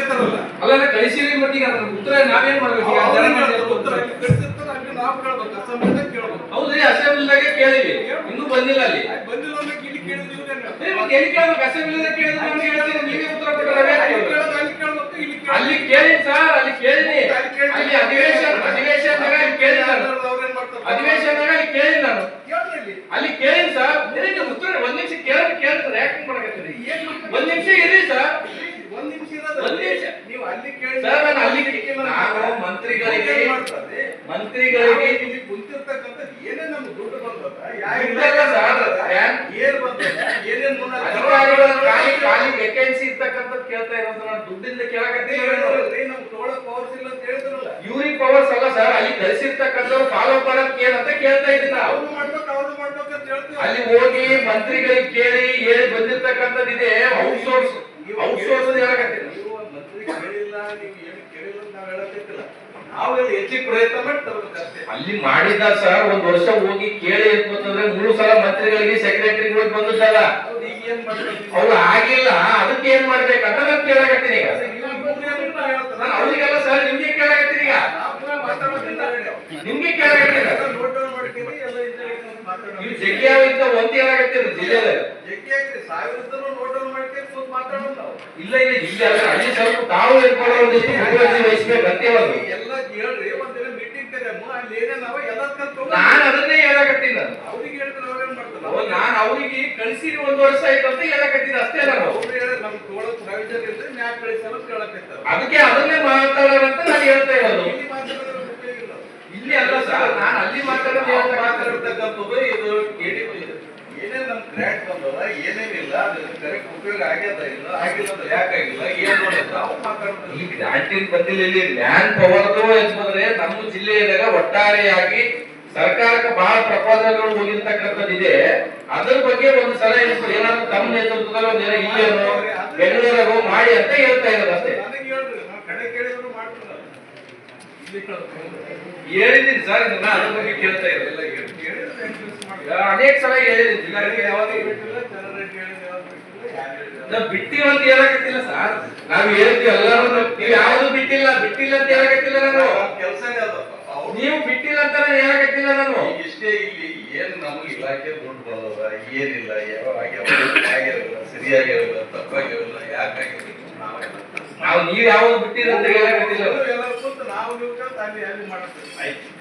ಕೇಳ್ತಾರಲ್ಲ ಅಲ್ಲ ಕಳಿಸಿರಿ ಮಟ್ಟಿಗೆ ಉತ್ತರ ನಾವೇನ್ ಮಾಡ್ಬೇಕು ಹೌದ್ರಿ ಅಸೆಂಬ್ಲಿದಾಗೆ ಕೇಳಿವಿ ಇನ್ನೂ ಬಂದಿಲ್ಲ ಅಲ್ಲಿ ಬಂದಿಲ್ಲ ಇಲ್ಲಿ ಕೇಳಿದ್ರೆ ಎಲ್ಲಿ ಕೇಳ್ಬೇಕು ಅಸೆಂಬ್ಲಿದಾಗ ಕೇಳಿದ್ರೆ ನಮ್ಗೆ ಹೇಳ್ತೀರಿ ನೀವೇ ಉತ್ತರ ಕೊಟ್ಟರೆ ಅಲ್ಲಿ ಕೇಳಿ ಸರ್ ಅಲ್ಲಿ ಕೇಳಿನಿ ಅಲ್ಲಿ ಅಧಿವೇಶನದಾಗ ಅಲ್ಲಿ ಕೇಳಿ ನಾನು ಅಧಿವೇಶನದಾಗ ಅಲ್ಲಿ ಕೇಳಿ ನಾನು ಅಲ್ಲಿ ಕೇಳಿ ಸರ್ ಉತ್ತರ ಒಂದ್ ನಿಮಿಷ ಕೇಳ್ತಾರೆ ಯಾಕೆ ಮಾಡಕತ್ತೀರಿ ಒಂದ್ ನಿಮಿಷ ಇರಿ ಸರ್ ಒಂದ್ ನಿಮಿಷ ನೀವು ಅಲ್ಲಿ ಕೇಳಿ ಸರ್ ನಾನು ಅಲ್ಲಿ ನಾನು ಮಂತ್ರಿಗಳಿಗೆ ಇಲ್ಲಿ ಕುಂತಿರ್ತಕ್ಕಂಥ ಏನೇ ನಮ್ಗೆ ದುಡ್ಡು ಬಂದದ ಏನೇನ್ ಅಧಿಕಾರಿಗಳ ಖಾಲಿ ವೇಕೆನ್ಸಿ ಇರ್ತಕ್ಕಂಥದ್ದು ಕೇಳ್ತಾ ಇರೋದು ನಾನು ದುಡ್ಡಿಂದ ಕೇಳಕತ್ತೀನಿ ನಮ್ ತೋಳ ಪವರ್ಸ್ ಇಲ್ಲ ಅಂತ ಹೇಳಿದ್ರಲ್ಲ ಇವ್ರಿಗೆ ಪವರ್ಸ್ ಅಲ್ಲ ಸರ್ ಅಲ್ಲಿ ಕಳಿಸಿರ್ತಕ್ಕಂಥವ್ರು ಫಾಲೋ ಮಾಡೋದ್ ಏನಂತ ಕೇಳ್ತಾ ಇದ್ದೀನಿ ಅವ್ರು ಮಾಡ್ಬೇಕು ಅಂತ ಹೇಳ್ತೀವಿ ಅಲ್ಲಿ ಹೋಗಿ ಮಂತ್ರಿಗಳಿಗೆ ಕೇಳಿ ಹೇಳಿ ಬಂದಿರ್ತಕ್ಕಂಥದ್ದು ಇದೆ ಔಟ್ಸೋರ್ಸ್ ಹೇಳಕತ್ತೀನಿ ನೀವು ಮಂತ್ರಿ ಕೇಳಿಲ್ಲ ನೀವು ಏನು ಕೇಳಿಲ್ಲ ಅಂತ ನಾವ್ ಹೇಳಕತ್ತಿಲ್ಲ ನಾವು ಹೆಚ್ಚಿಗೆ ಪ್ರಯತ್ನ ಮಾಡಿ ತರಬೇಕಷ್ಟೇ ಅಲ್ಲಿ ಮಾಡಿದ ಸರ್ ಒಂದ್ ವರ್ಷ ಹೋಗಿ ಕೇಳಿ ಅಂತಂದ್ರೆ 3 ಸಲ ಮಂತ್ರಿಗಳಿಗೆ ಸೆಕ್ರೆಟರಿ ಹೋಗಿ ಬಂದಿದ್ದಲ್ಲ ಈಗ ಏನ್ ಮಾಡ್ಬೇಕು ಅವ್ರು ಆಗಿಲ್ಲ ಅದಕ್ಕೆ ಏನ್ ಮಾಡ್ಬೇಕಂತ ನಾನು ಕೇಳಕತ್ತೀನಿ ಈಗ ನಾನು ಅವ್ರಿಗೆಲ್ಲ ಸರ್ ನಿಮ್ಗೆ ಕೇಳಕತ್ತೀನಿ ಈಗ ನಿಮ್ಗೆ ಕೇಳಕತ್ತೀನಿ ನೀವು ಜಗ್ಗಿ ಇಂತ ಒಂದ್ ಹೇಳಕತ್ತೀರಿ ಜಿಲ್ಲೆದಾಗ ಇಲ್ಲ ಇಲ್ಲಿ ಅಲ್ಲ ಅಲ್ಲಿ ಸ್ವಲ್ಪ ತಾವು ಹೇಳ್ಕೊಡೋ ಒಂದಿಷ್ಟು ಮುತುವರ್ಜಿ ವಹಿಸ್ಬೇಕಂತ ಹೇಳೋದು ಎಲ್ಲ ಹೇಳ್ರಿ ಒಂದಿನ ಮೀಟಿಂಗ್ ಕರೆಯಮ್ಮ ಅಲ್ಲಿ ಏನೇನಾವ ಎಲ್ಲ ನಾನು ಅದನ್ನೇ ಹೇಳಕತ್ತೀನಿ ನಾನು ಅವ್ರಿಗೆ ಹೇಳಿದ್ರೆ ಅವ್ರೇನ್ ಮಾಡ್ತಾರೆ ನಾನು ಅವ್ರಿಗೆ ಕಳ್ಸಿರಿ 1 ವರ್ಷ ಆಯ್ತು ಅಂತ ಹೇಳಕತ್ತೀನಿ ಅಷ್ಟೇ ನಾನು ಅವ್ರು ಹೇಳಿದ್ರೆ ನಮ್ ತೋಳ ಪ್ರಾವಿಜನ್ ಇದ್ರೆ ನ್ಯಾಯ ಕಳಿಸಲು ಕೇಳಕತ್ತಾರೆ ಅದಕ್ಕೆ ಅದನ್ನೇ ಮಾತಾಡೋದಂತ ನಾನು ಹೇಳ್ತಾ ಇರೋದು ಇಲ್ಲಿ ಮಾತಾಡೋದ್ರ ಉಪಯೋಗ ಇಲ್ಲ ಇಲ್ಲಿ ಅಲ್ಲ ಸರ್ ನಾನು ಅಲ್ಲಿ ಮಾತಾಡತಕ್ಕಂಥದ್ದು ಇದು ಕೆಡಿಪಿ ಏನೇನ್ ನಮ್ ಗ್ರಾಂಟ್ ಬಂದವ ಏನೇನಿಲ್ಲ ಅದ್ರ ಕರೆಕ್ಟ್ ಉಪಯೋಗ ಆಗ್ಯದ ಇಲ್ಲ ಆಗಿಲ್ಲ ಅಂದ್ರೆ ಯಾಕಾಗಿಲ್ಲ ಏನ್ ನೋಡಿದ್ರೆ ನಾವು ಮಾತಾಡ್ತೀವಿ ಈ ಗ್ರಾಂಟಿನ್ ಬಂದಿಲ್ಲ ಇಲ್ಲಿ ಮ್ಯಾನ್ ಪವರ್ದು ಅಂತಂದ್ರೆ ನಮ್ಮ ಜಿಲ್ಲೆಯದಾಗ ಒಟ್ಟಾರೆಯಾಗಿ ಸರ್ಕಾರಕ್ಕೆ ಬಹಳ ಪ್ರಪೋಸಲ್ಗಳು ಹೋಗಿರ್ತಕ್ಕಂಥದ್ದಿದೆ ಅದ್ರ ಬಗ್ಗೆ ಒಂದು ಸಲ ಏನಾದ್ರು ತಮ್ಮ ನೇತೃತ್ವದಲ್ಲಿ ಒಂದ್ ಇಲ್ಲೇನೋ ಬೆಂಗಳೂರಾಗೋ ಮಾಡಿ ಅಂತ ಹೇಳ್ತಾ ಇರೋದು ಅಷ್ಟೇ ನನಗೆ ಹೇಳ್ರಿ ನಾವು ಕಡೆ ಕೇಳಿದ್ರು ಮಾಡ್ತೀವಿ ಹೇಳಿದ್ದೀನಿ ಸರ್ ಇದನ್ನ ಅದ್ರ ಬಗ್ಗೆ ಕೇಳ್ತಾ ಇರೋದಿಲ್ಲ ಅನೇಕ ಸಲ ಹೇಳಿದ್ದೀನಿ ಜಿಲ್ಲಾಧಿಕಾರಿ ಯಾವಾಗ ನಾವು ಬಿಟ್ಟಿವಿ ಅಂತ ಹೇಳಕತ್ತಿಲ್ಲ ಸರ್ ನಾವು ಹೇಳ್ತೀವಿ ಎಲ್ಲರೂ ನೀವು ಯಾವ್ದು ಬಿಟ್ಟಿಲ್ಲ ಅಂತ ಹೇಳಕತ್ತಿಲ್ಲ ನಾನು ಕೆಲಸ ನೀವು ಬಿಟ್ಟಿಲ್ಲ ಅಂತ ಹೇಳಕತ್ತಿಲ್ಲ ನಾನು ಇಷ್ಟೇ ಇಲ್ಲಿ ಏನ್ ನಮ್ಗೆ ಇಲಾಖೆ ದುಡ್ಡು ಬರೋದ ಏನಿಲ್ಲ ಯಾವ ಆಗಿರಲ್ಲ ಸರಿಯಾಗಿರಲ್ಲ ತಪ್ಪಾಗಿರಲ್ಲ ಯಾಕಾಗಿರಲ್ಲ ನಾವು ನೀವ್ ಯಾವ್ದು ಬಿಟ್ಟಿಲ್ಲ ಅಂತ ಹೇಳಕತ್ತಿಲ್ಲ ಎಲ್ಲರೂ ಕೂತು ನಾವು ನೀವು ಅಲ್ಲಿ ಮಾಡ್ತೀವಿ ಆಯ್ತು